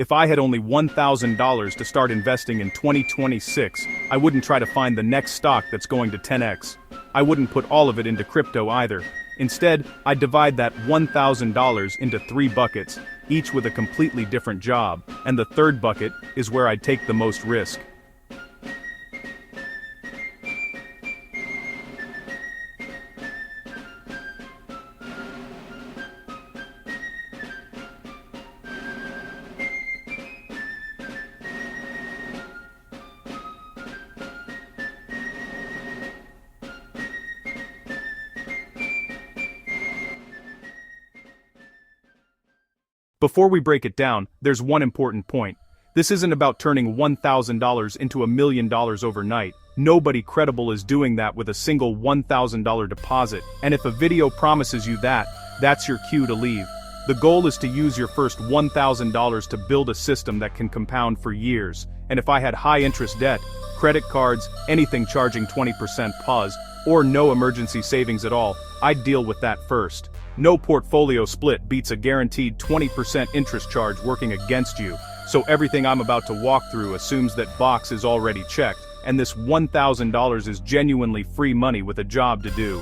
If I had only $1,000 to start investing in 2026, I wouldn't try to find the next stock that's going to 10x. I wouldn't put all of it into crypto either. Instead, I'd divide that $1,000 into 3 buckets, each with a completely different job, and the third bucket is where I'd take the most risk. Before we break it down, there's one important point. This isn't about turning $1,000 into $1 million overnight. Nobody credible is doing that with a single $1,000 deposit, and if a video promises you that, that's your cue to leave. The goal is to use your first $1,000 to build a system that can compound for years, and if I had high-interest debt, credit cards, anything charging 20% pause, or no emergency savings at all, I'd deal with that first. No portfolio split beats a guaranteed 20% interest charge working against you, so everything I'm about to walk through assumes that box is already checked, and this $1,000 is genuinely free money with a job to do.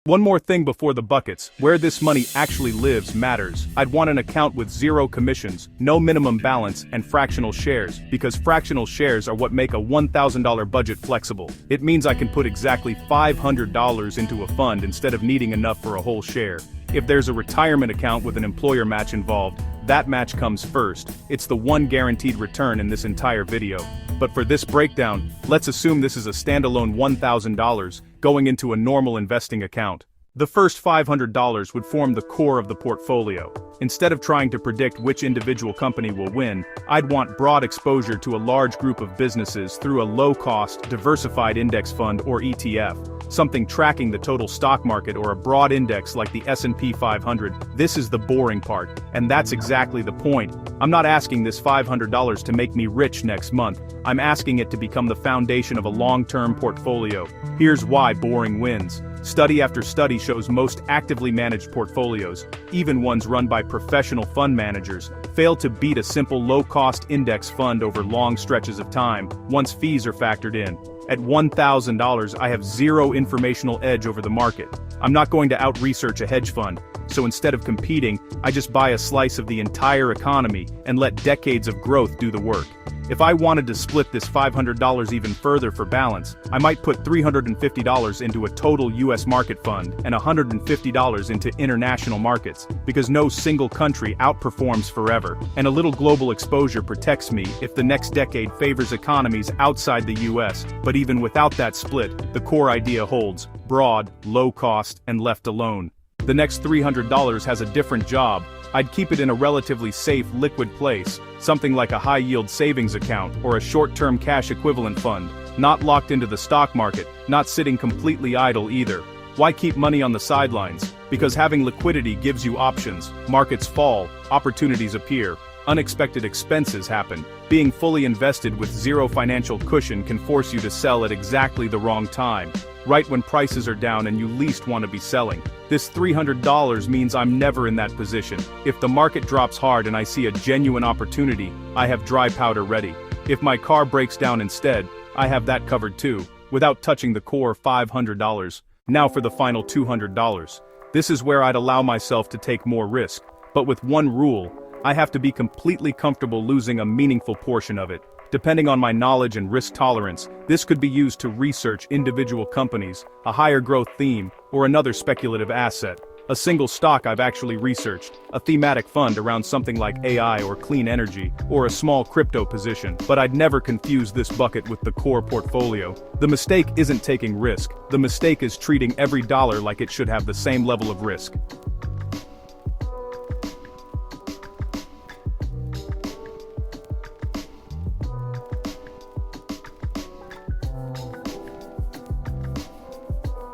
One more thing before the buckets, where this money actually lives matters. I'd want an account with 0 commissions, no minimum balance, and fractional shares, because fractional shares are what make a $1,000 budget flexible. It means I can put exactly $500 into a fund instead of needing enough for a whole share. If there's a retirement account with an employer match involved, that match comes first. It's the one guaranteed return in this entire video. But for this breakdown, let's assume this is a standalone $1,000 going into a normal investing account. The first $500 would form the core of the portfolio. Instead of trying to predict which individual company will win, I'd want broad exposure to a large group of businesses through a low-cost, diversified index fund or ETF, something tracking the total stock market or a broad index like the S&P 500. This is the boring part, and that's exactly the point. I'm not asking this $500 to make me rich next month. I'm asking it to become the foundation of a long-term portfolio. Here's why boring wins. Study after study shows most actively managed portfolios, even ones run by professional fund managers, fail to beat a simple low-cost index fund over long stretches of time, once fees are factored in. At $1,000, I have 0 informational edge over the market. I'm not going to out-research a hedge fund, so instead of competing, I just buy a slice of the entire economy and let decades of growth do the work. If I wanted to split this $500 even further for balance, I might put $350 into a total US market fund and $150 into international markets, because no single country outperforms forever, and a little global exposure protects me if the next decade favors economies outside the US, but even without that split, the core idea holds: broad, low cost, and left alone. The next $300 has a different job. I'd keep it in a relatively safe, liquid place, something like a high-yield savings account or a short-term cash equivalent fund, not locked into the stock market, not sitting completely idle either. Why keep money on the sidelines? Because having liquidity gives you options. Markets fall, opportunities appear, unexpected expenses happen. Being fully invested with 0 financial cushion can force you to sell at exactly the wrong time, right when prices are down and you least want to be selling. This $300 means I'm never in that position. If the market drops hard and I see a genuine opportunity, I have dry powder ready. If my car breaks down instead, I have that covered too, without touching the core $500. Now for the final $200. This is where I'd allow myself to take more risk, but with one rule: I have to be completely comfortable losing a meaningful portion of it. Depending on my knowledge and risk tolerance, this could be used to research individual companies, a higher growth theme, or another speculative asset. A single stock I've actually researched, a thematic fund around something like AI or clean energy, or a small crypto position, but I'd never confuse this bucket with the core portfolio. The mistake isn't taking risk, the mistake is treating every dollar like it should have the same level of risk.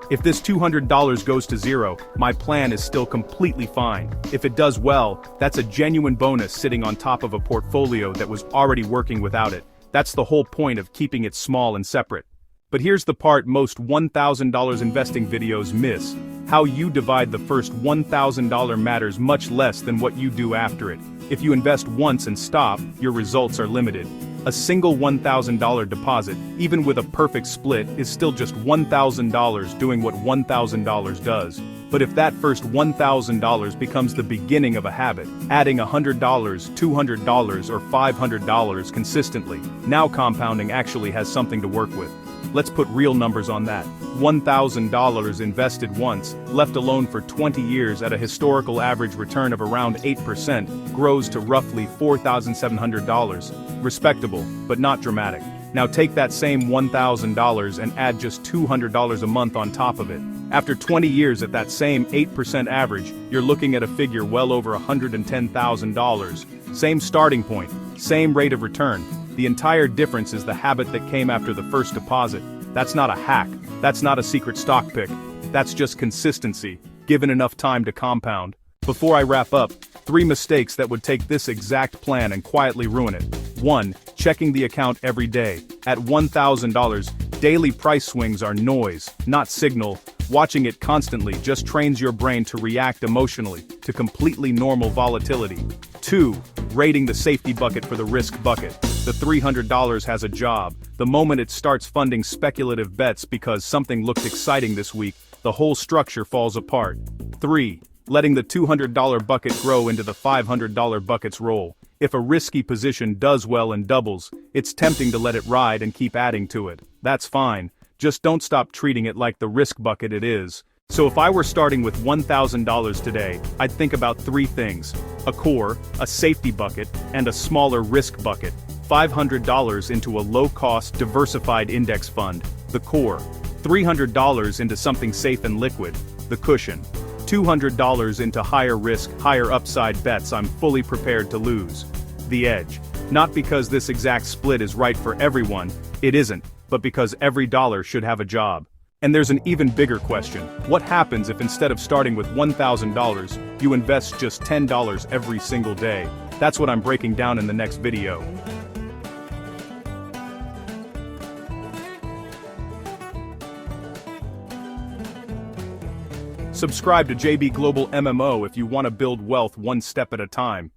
If this $200 goes to zero, my plan is still completely fine. If it does well, that's a genuine bonus sitting on top of a portfolio that was already working without it. That's the whole point of keeping it small and separate. But here's the part most $1,000 investing videos miss. How you divide the first $1,000 matters much less than what you do after it. If you invest once and stop, your results are limited. A single $1,000 deposit, even with a perfect split, is still just $1,000 doing what $1,000 does. But if that first $1,000 becomes the beginning of a habit, adding $100, $200, or $500 consistently, now compounding actually has something to work with. Let's put real numbers on that. $1,000 invested once, left alone for 20 years at a historical average return of around 8%, grows to roughly $4,700. Respectable, but not dramatic. Now take that same $1,000 and add just $200 a month on top of it. After 20 years at that same 8% average, you're looking at a figure well over $110,000. Same starting point, same rate of return. The entire difference is the habit that came after the first deposit. That's not a hack, that's not a secret stock pick. That's just consistency, given enough time to compound. Before I wrap up, 3 mistakes that would take this exact plan and quietly ruin it. 1. Checking the account every day. At $1,000, daily price swings are noise, not signal. Watching it constantly just trains your brain to react emotionally to completely normal volatility. 2. Rating the safety bucket for the risk bucket. The $300 has a job. The moment it starts funding speculative bets because something looked exciting this week, the whole structure falls apart. 3. Letting the $200 bucket grow into the $500 bucket's roll. If a risky position does well and doubles, it's tempting to let it ride and keep adding to it. That's fine. Just don't stop treating it like the risk bucket it is. So if I were starting with $1,000 today, I'd think about 3 things: a core, a safety bucket, and a smaller risk bucket. $500 into a low-cost, diversified index fund, the core. $300 into something safe and liquid, the cushion. $200 into higher risk, higher upside bets I'm fully prepared to lose, the edge. Not because this exact split is right for everyone, it isn't, but because every dollar should have a job. And there's an even bigger question. What happens if instead of starting with $1,000, you invest just $10 every single day? That's what I'm breaking down in the next video. Subscribe to JB Global MMO if you want to build wealth one step at a time.